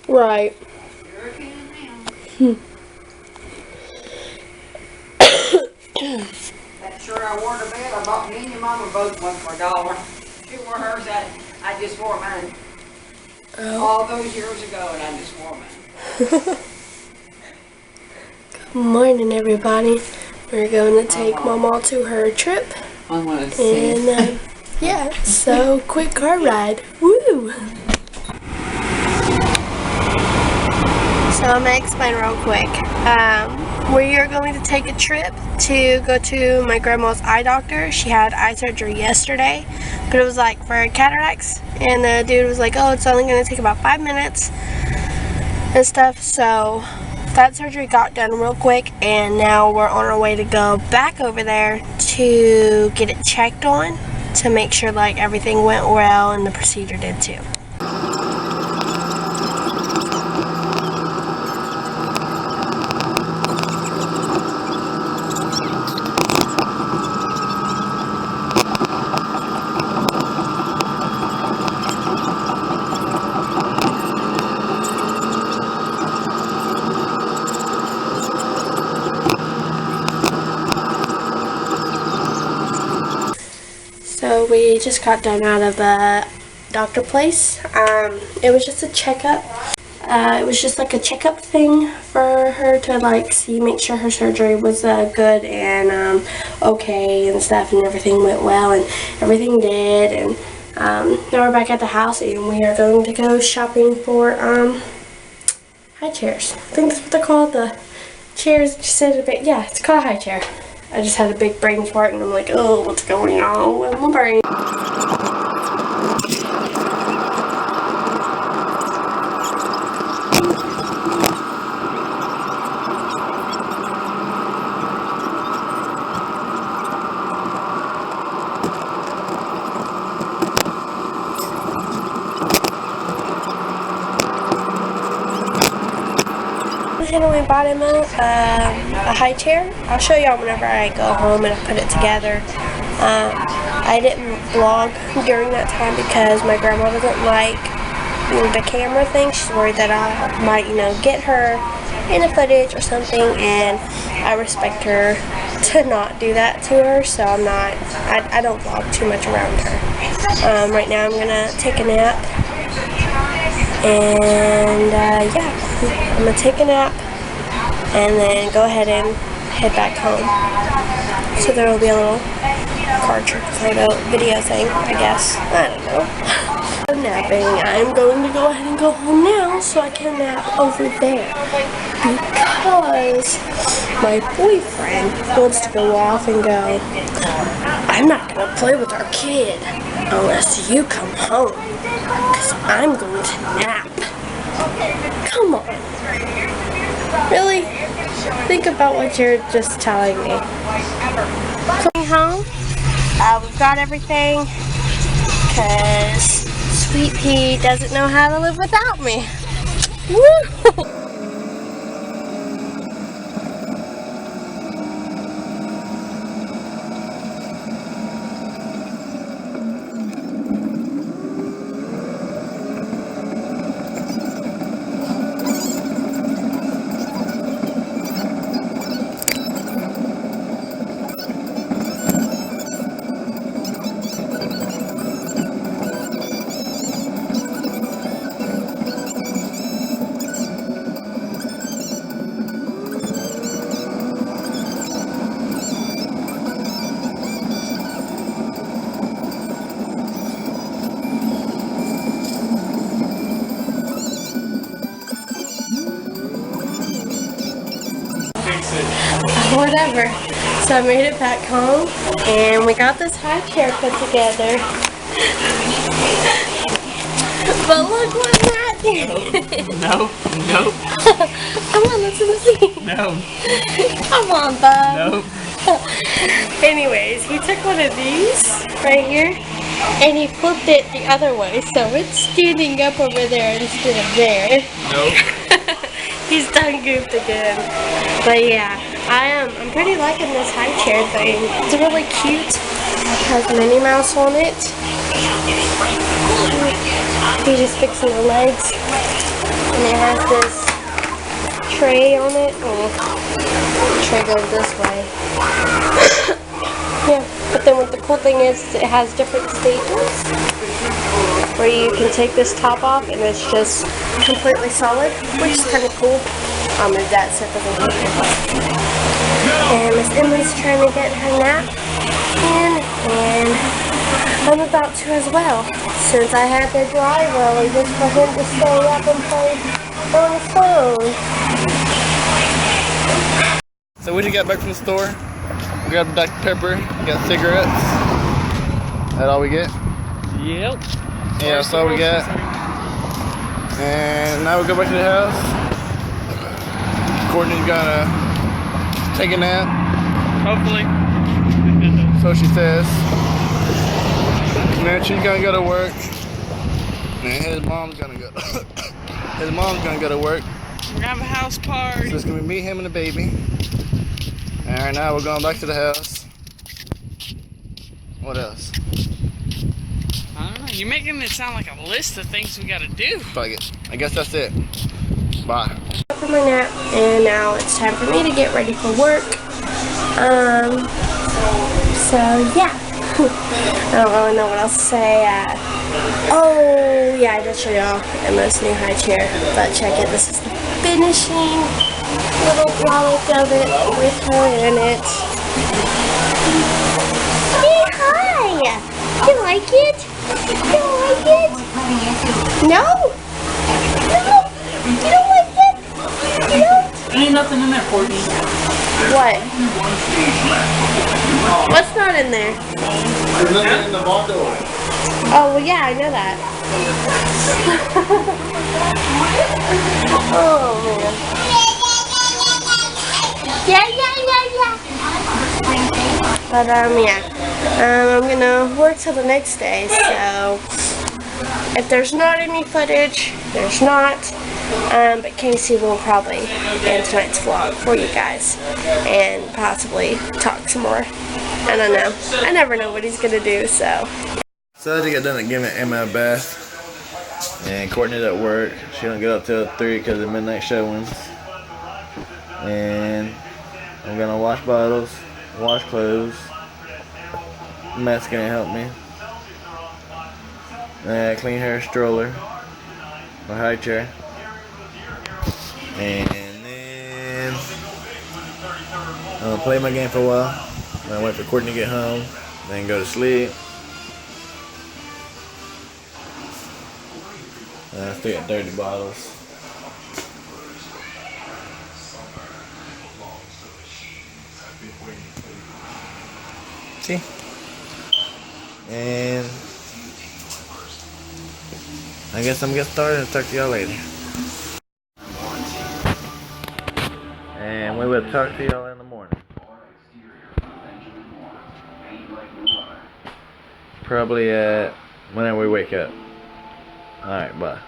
Right. Sure can now. That shirt I wore to bed, I bought me and your mama both one for $1. She wore hers, I just wore mine. Oh. All those years ago, and I just wore mine. Good morning, everybody. We're going to take Mama to her trip. I want to see. And, yeah, so quick car ride. Woo! So I'm going to explain real quick. We are going to take a trip to go to my grandma's eye doctor. She had eye surgery yesterday, but it was like for cataracts. And the dude was like, oh, it's only going to take about 5 minutes and stuff. So that surgery got done real quick, and now we're on our way to go back over there to get it checked on to make sure like everything went well and the procedure did too. So we just got done out of a doctor place. It was just a checkup. It was just like a checkup thing for her to like see, make sure her surgery was good and okay and stuff, and everything went well and everything did. And now we're back at the house and we are going to go shopping for high chairs. I think that's what they're called. The chairs just sit a bit. Yeah, it's called a high chair. I just had a big brain fart and I'm like, oh, what's going on with my brain? And we bought him a high chair. I'll show y'all whenever I go home and I put it together. I didn't vlog during that time because my grandma doesn't like the camera thing. She's worried that I might, get her in the footage or something, and I respect her to not do that to her, so I don't vlog too much around her. Right now I'm gonna take a nap, and yeah, I'm gonna take a nap and then go ahead and head back home. So there will be a little car trip photo video thing, I guess. I don't know. I'm napping. I'm going to go ahead and go home now so I can nap over there, because my boyfriend wants to go off and go, I'm not going to play with our kid unless you come home, because I'm going to nap. Come on. Really? Think about what you're just telling me. Coming home, we've got everything, because Sweet Pea doesn't know how to live without me. Woo! Whatever. So I made it back home and we got this high chair put together. But look what Matt did. No. Come on, let's see. No. Come on, bud. No. Anyways, he took one of these right here and he flipped it the other way, so it's standing up over there instead of there. No. He's done goofed again. But yeah, I'm pretty liking this high chair thing. It's really cute. It has Minnie Mouse on it. He's just fixing the legs. And it has this tray on it. Oh, the tray goes this way. Yeah, but then what the cool thing is, it has different stages where you can take this top off and it's just completely solid, which is kind of cool. I'll move that so it doesn't hit your butt. And Miss Emily's trying to get her nap in, and I'm about to as well, since I had to drive early just for him to stay up and play on his phone. So we just got back from the store. We grabbed Dr. Pepper, got cigarettes. That all we get? Yep. Yeah, that's all we got. And now we go back to the house. Courtney's gonna take a nap. Hopefully. So she says. And then she's gonna go to work. And his mom's gonna go. His mom's gonna go to work. We're gonna have a house party. So it's gonna be me, him, and the baby. And right now we're going back to the house. What else? I don't know. You're making it sound like a list of things we gotta do. Fuck it. I guess that's it. Bye. For my nap, and now it's time for me to get ready for work. So yeah. I don't really know what else to say. Oh yeah, I did show y'all Emma's new high chair, but check it. This is the finishing little product of it with her in it. Hey, hi! You like it? You like it? No? No? You don't like it? You don't? Ain't nothing in there, Courtney. What? What's not in there? There's nothing in the bottle. Oh, well, yeah, I know that. Oh, man. Yeah. But, yeah. I'm gonna work till the next day, so if there's not any footage, there's not. But Casey will probably end tonight's vlog for you guys and possibly talk some more. I don't know. I never know what he's gonna do, so. So I just got done giving Emma a bath. And Courtney's at work. She don't get up till 3 because of midnight showings. And I'm gonna wash bottles, wash clothes. Matt's gonna help me. Clean her stroller, my high chair. And then I'm gonna play my game for a while. Then wait for Courtney to get home. Then go to sleep. Still got dirty bottles. See? And I guess I'm gonna get started and talk to y'all later. And we will talk to y'all in the morning. Probably at whenever we wake up. Alright, bye.